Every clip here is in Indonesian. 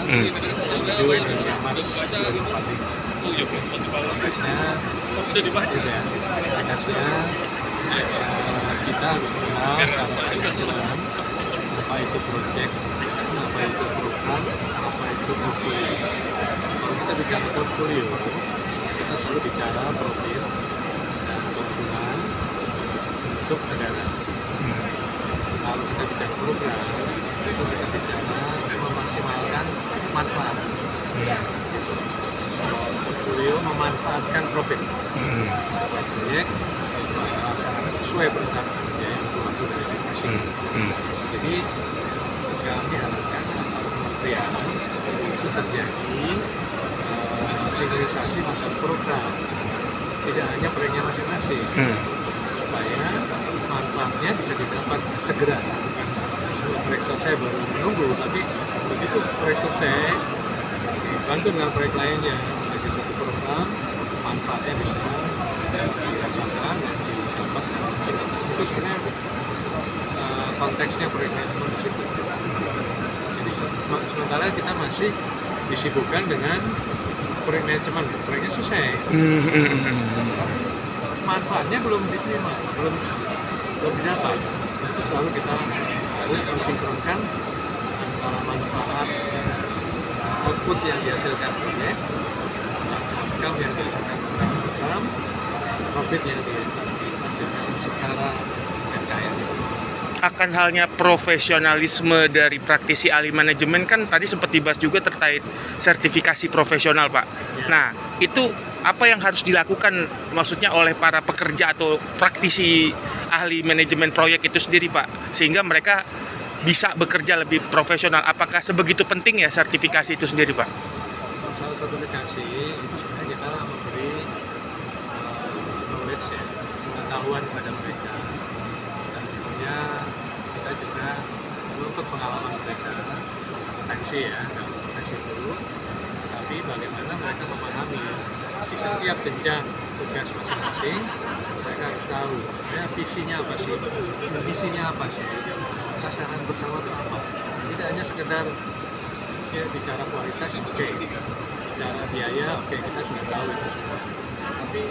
menuju Indonesia Emas 2045. Prosesnya kita harus mengenal secara keseluruhan apa itu project, apa itu program, apa itu portfolio. Kalau kita bicara portfolio, kita selalu bicara profit dan keuntungan untuk negara. Kalau kita bicara program, itu kita bicara memaksimalkan manfaat. Gitu. Kalau portfolio memanfaatkan profit. Proyek melaksanakan sesuai perintah yang waktu dari eksekusi. Jadi kami harapkan antar kementerian itu terjadi sinkronisasi masalah program, tidak hanya proyeknya masing-masing, supaya manfaatnya bisa didapat segera. Bukan setelah proyek selesai baru menunggu, tapi begitu proyek selesai dibantu dengan proyek lainnya menjadi satu program, manfaatnya bisa dirasakan dan didapat secara maksimal. Itu sebenarnya konteksnya proyek manajemen di situ. Jadi sementara kita masih disibukkan dengan proyek manajemen, proyeknya selesai. Manfaatnya belum diterima, belum didapat. Itu selalu kita harus mensinkronkan antara manfaat output yang dihasilkan proyek, outcome yang dihasilkan program, profit yang dihasilkan secara MKM. Akan halnya profesionalisme dari praktisi ahli manajemen kan tadi sempat dibahas juga terkait sertifikasi profesional, Pak. Nah, itu apa yang harus dilakukan maksudnya oleh para pekerja atau praktisi ahli manajemen proyek itu sendiri, Pak, sehingga mereka bisa bekerja lebih profesional? Apakah sebegitu penting ya sertifikasi itu sendiri, Pak? Salah satu sertifikasi itu sebenarnya kita memberi knowledge ya, pengetahuan kepada mereka, dan tentunya kita juga menuntut pengalaman mereka, kompetensi ya, dalam konteks itu, tapi bagaimana mereka memahami di setiap jenjang tugas masing-masing. Mereka harus tahu sebenarnya visinya apa sih, misinya apa sih, sasaran bersama itu apa. Tidak hanya sekedar ya bicara kualitas, oke, bicara biaya, oke, kita sudah tahu itu semua. Tapi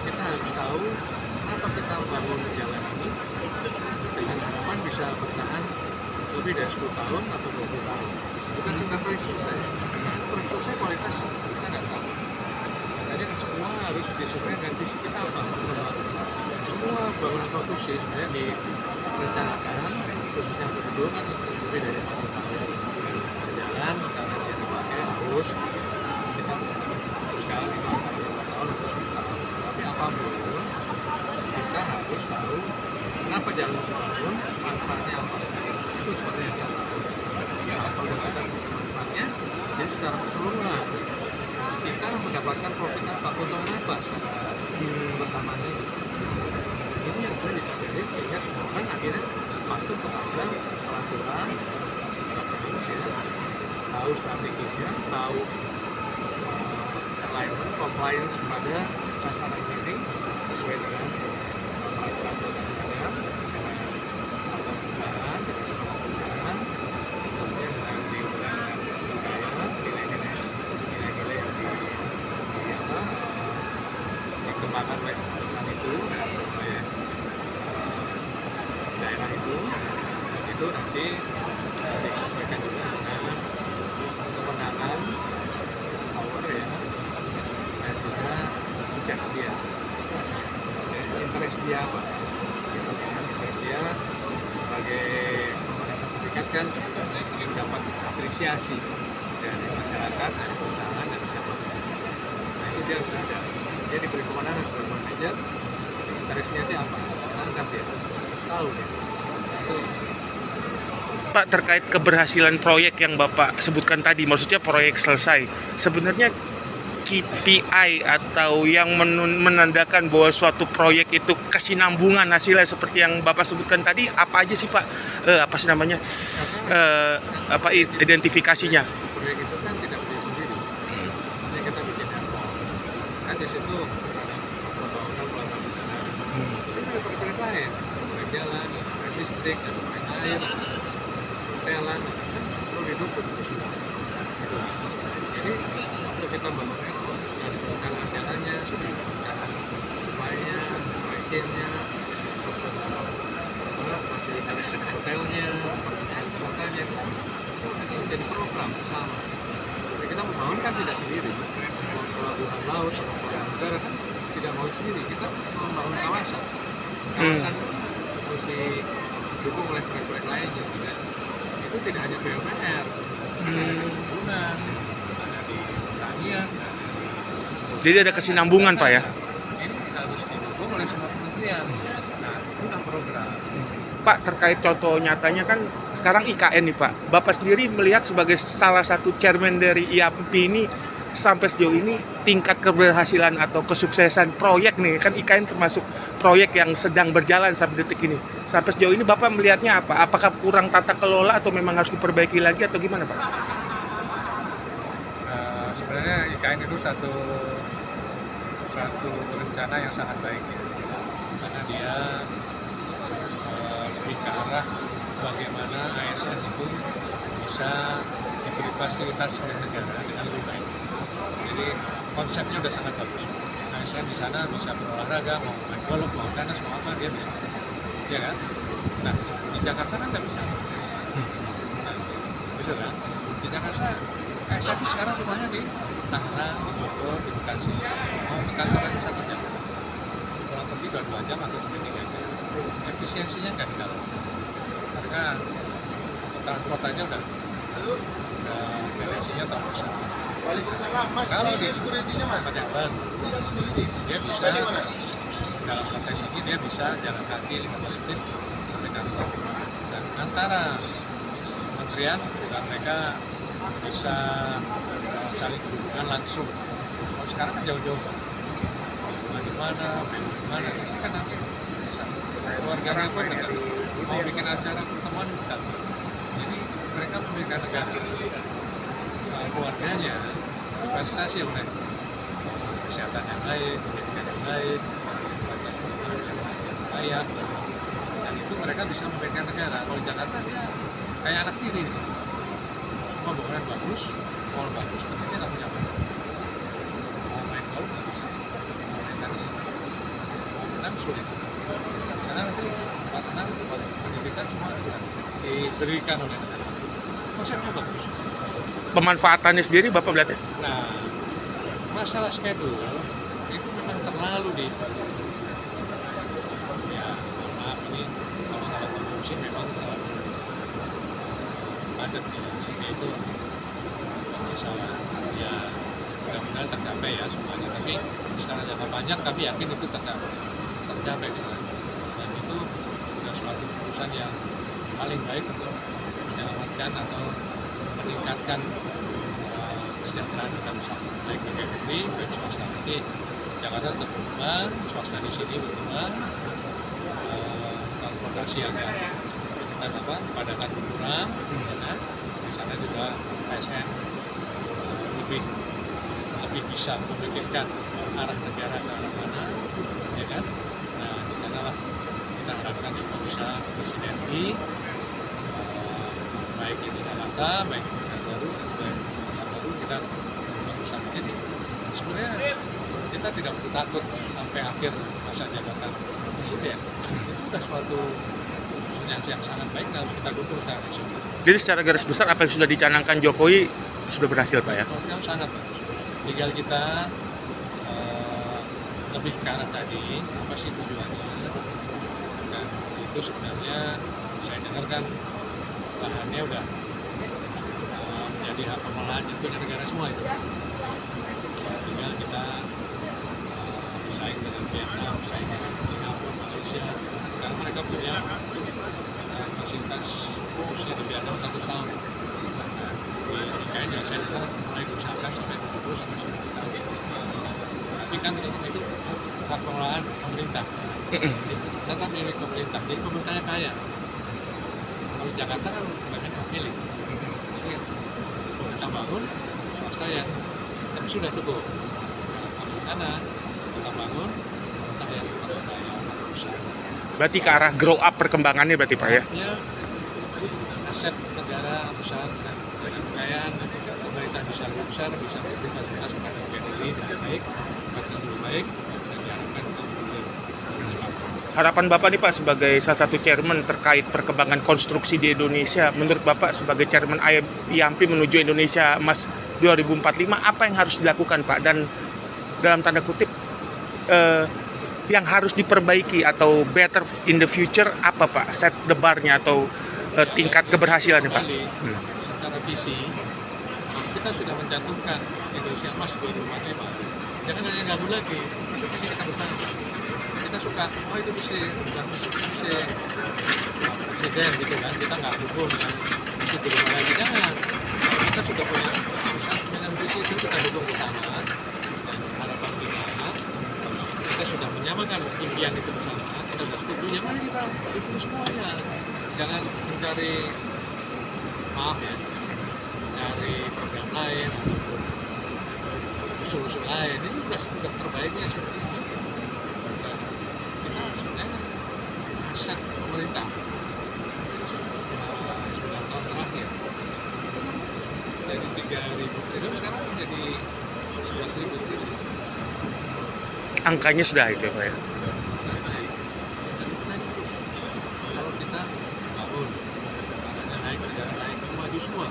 kita harus tahu kenapa kita membangun jalan ini dengan harapan bisa bertahan lebih dari 10 tahun atau 20 tahun. Bukan sekedar proyek selesai. Karena proyek selesai kualitas kita nggak tahu. Makanya semua harus disesuaikan dengan visi kita apa. Semua bangunan konstruksi sebenarnya direncanakan, khususnya prosedur kan lebih dari 40 tahun berjalan, karena dia dipakai harus kita putuskan itu antara 5 tahun atau 10 tahun. Tapi apapun kita harus tahu kenapa jalan dibangun, manfaatnya apa. Itu sebenarnya yang saya sampaikan. Kalau kita bisa manfaatnya, jadi secara keseluruhan kita mendapatkan profit apa, keuntungan apa secara bersamanya. Ini yang sebenarnya disadari sehingga semua orang akhirnya patuh kepada peraturan governance ya, tahu strateginya, tahu alignment, compliance kepada sasaran ini sesuai dengan peraturan perundang-undangan, dengan perusahaan, dengan semua perusahaan, kemudian dengan nilai-nilai yang dikembangkan oleh perusahaan itu, oleh daerah itu, dan itu nanti disesuaikan juga dengan kewenangan, power ya, dan juga tugas dia, interest dia apa, gitu kan, interest dia sebagai pemenang sertifikat kan dapat apresiasi dari masyarakat, dari perusahaan, dari siapapun. Nah itu dia harus ada, dia diberi kewenangan sebagai manajer, interestnya dia apa, harus menangkap dia, harus tahu dia. Itu. Pak, terkait keberhasilan proyek yang Bapak sebutkan tadi, maksudnya proyek selesai, sebenarnya KPI atau yang menandakan bahwa suatu proyek itu kesinambungan hasilnya seperti yang Bapak sebutkan tadi, apa aja sih Pak? Apa sih namanya? Identifikasinya? Proyek itu kan tidak berdiri sendiri. Makanya kita bikin airport. Kan di situ pembangunan pelabuhan udara. Tapi ada proyek lain, proyek jalan, proyek listrik, proyek air, hotelan, kan perlu didukung itu semua. Gitu. membangun airport, sudah di perencanaan jalannya, sudah di perencanaan supply-nya, supply chain-nya, fasilitas hotelnya, fasilitas wisatanya, itu menjadi program bersama. Jadi kita membangun kan tidak sendiri, pelabuhan laut atau pelabuhan udara kan tidak mau sendiri, kita membangun kawasan. Kawasan harus didukung oleh proyek-proyek lain yang itu tidak hanya PUPR, kan ada di perkebunan, ada di pertanian. Jadi ada kesinambungan Pak ya? Ini harus didukung oleh semua kementerian. Nah, itu kan program. Pak, terkait contoh nyatanya kan sekarang IKN nih Pak. Bapak sendiri melihat sebagai salah satu chairman dari IAP ini, sampai sejauh ini tingkat keberhasilan atau kesuksesan proyek nih, kan IKN termasuk proyek yang sedang berjalan sampai detik ini. Sampai sejauh ini Bapak melihatnya apa? Apakah kurang tata kelola atau memang harus diperbaiki lagi atau gimana Pak? Sebenarnya IKN itu satu rencana yang sangat baik ya. Karena dia lebih ke arah bagaimana ASN itu bisa diberi fasilitas oleh negara dengan lebih baik. Jadi konsepnya udah sangat bagus. ASN di sana bisa berolahraga, mau main golf, mau tenis, mau apa dia bisa, ya kan? Nah di Jakarta kan nggak bisa. Nah, gitu kan? Di Jakarta ASN sekarang rumahnya di Tangerang, di Bogor, di Bekasi, mau ke kantor aja 1 jam, pulang pergi 2 jam atau sampai 3 jam. Efisiensinya nggak didalam. Karena transport aja udah beresinnya tak bisa. Kalau di Pejabat, dia bisa dalam konteks ini dia bisa jalan kaki 15 menit sampai kantor. Dan antara kementerian juga mereka bisa saling berhubungan langsung. Kalau sekarang kan jauh-jauh, di mana, ini kan nanti keluarganya pun dekat, mau bikin acara pertemuan dekat. Jadi mereka memberikan negara, keluarganya investasi yang baik, kesehatan yang baik, pendidikan yang baik, fasilitas pertemuan yang layak, dan itu mereka bisa memberikan negara. Kalau di Jakarta dia kayak anak tiri, semua bangunan bagus, mall bagus, tapi dia nggak punya apa. Mau main golf nggak bisa, mau main tenis, mau menang sulit. Di sana nanti tempat tenang, tempat pendidikan semua diberikan oleh negara. Konsepnya bagus. Pemanfaatannya sendiri Bapak melihatnya? Nah, masalah schedule itu memang terlalu di ya, maaf ini kalau secara konstruksi memang terlalu padat ya, sehingga itu masalah ya mudah-mudahan tercapai ya semuanya, tapi sekarang jangka panjang kami yakin itu tercapai dan itu sudah suatu keputusan yang paling baik untuk menyelamatkan atau meningkatkan kesejahteraan kita bersama, baik bagi negeri, baik swasta. Nanti Jakarta tetap berkembang, swasta di sini berkembang, transportasi agak kita padatan berkurang, ya, di sana juga ASN lebih bisa memikirkan arah negara ke arah mana, ya kan? Nah di sanalah kita harapkan semua bisa bersinergi, baik itu Jakarta, baik Pekanbaru, baik Pekanbaru kita bersama ini. Sebenarnya kita tidak perlu takut sampai akhir masa jabatan presiden. Itu sudah suatu yang sangat baik dan harus kita dukung secara nasional. Jadi secara garis besar apa yang sudah dicanangkan Jokowi sudah berhasil Pak ya? Program sangat bagus. Tinggal kita lebih ke arah tadi, apa sih tujuannya? Dan itu sebenarnya saya dengarkan lahannya udah menjadi hak pengelolaan itu dari negara semua itu. Tinggal kita bersaing dengan Vietnam, bersaing dengan Singapura, Malaysia, karena mereka punya fasilitas usia di Vietnam 100 tahun. Di IKN yang saya dengar mulai diusahakan sampai 20 sampai 90 tahun. Tapi kan itu hak pengelolaan pemerintah, tetap milik pemerintah. Jadi pemerintahnya kaya. Kalau Jakarta kan banyak hak milik. Jadi pemerintah bangun, swasta yang tapi sudah cukup. Kalau di sana kita bangun, pemerintah yang besar. Berarti ke arah grow up perkembangannya berarti Pak ya? Ya, aset negara besar dan dengan kekayaan pemerintah bisa lebih besar, bisa memberi fasilitas kepada dengan baik, akan lebih baik, dan diharapkan kita kemudian Harapan Bapak nih Pak sebagai salah satu chairman terkait perkembangan konstruksi di Indonesia, menurut Bapak sebagai chairman IAMPI menuju Indonesia Emas 2045, apa yang harus dilakukan Pak? Dan dalam tanda kutip yang harus diperbaiki atau better in the future apa Pak? Set the bar-nya atau tingkat keberhasilannya Pak? Secara visi kita sudah mencantumkan Indonesia Emas 2045. Jangan hanya gabung lagi, itu visi kita bersama. Kita suka, oh itu visi presiden gitu kan, kita nggak dukung misalnya itu dulu lagi, jangan. Kita sudah punya dengan visi itu kita dukung bersama, dan harapan kita sudah menyamakan impian itu bersama, kita sudah setuju, ya mari kita dukung semuanya. Jangan mencari, maaf ya, mencari program lain, usul-usul lain, ini sudah terbaiknya seperti ini. Dan kita sebenarnya aset pemerintah 9 tahun terakhir dari 3.000 triliun sekarang menjadi 11.000 triliun. Angkanya sudah itu Pak ya? Naik terus. Kalau kita bangun, caranya naik, negara naik, maju semua.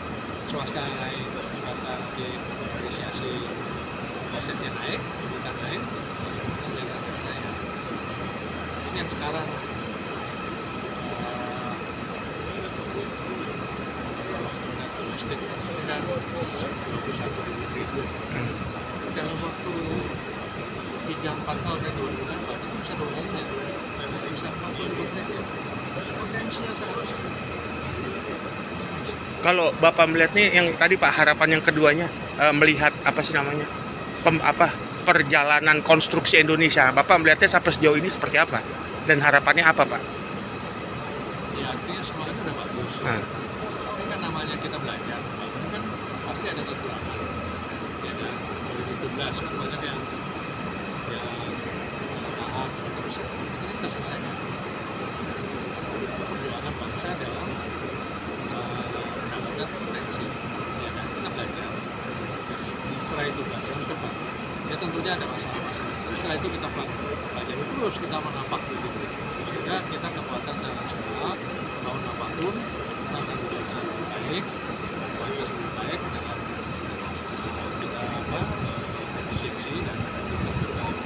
Swasta naik, swasta apresiasi asetnya naik, kita naik, negara naik. Ini yang sekarang domestik kan 21.000 triliun. Dalam waktu 3-4 tahun dari 2004 itu bisa dollarnya, bisa 40.000 triliun. Potensinya sangat besar. Kalau Bapak melihat nih yang tadi Pak, harapan yang keduanya melihat apa sih namanya perjalanan konstruksi Indonesia, Bapak melihatnya sampai sejauh ini seperti apa dan harapannya apa Pak? Ya artinya semuanya udah bagus. Tapi kan namanya kita belajar, bangun kan pasti ada kekurangan. Ya kan, 2017 kan banyak yang salah terus ini kita selesaikan. Perjuangan bangsa dalam mendapatkan potensi. Ya kan, kita belajar. Setelah itu belajar harus cepat. Ya tentunya ada masalah-masalah. Setelah itu kita pelajari terus, kita menapak gitu. Sehingga kita kekuatan secara nasional tahun apapun kita akan bisa lebih baik, kualitas lebih baik dengan kita efisiensi dan kita lebih baik.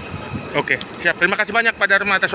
Oke, siap. Terima kasih banyak Pak Dharma atas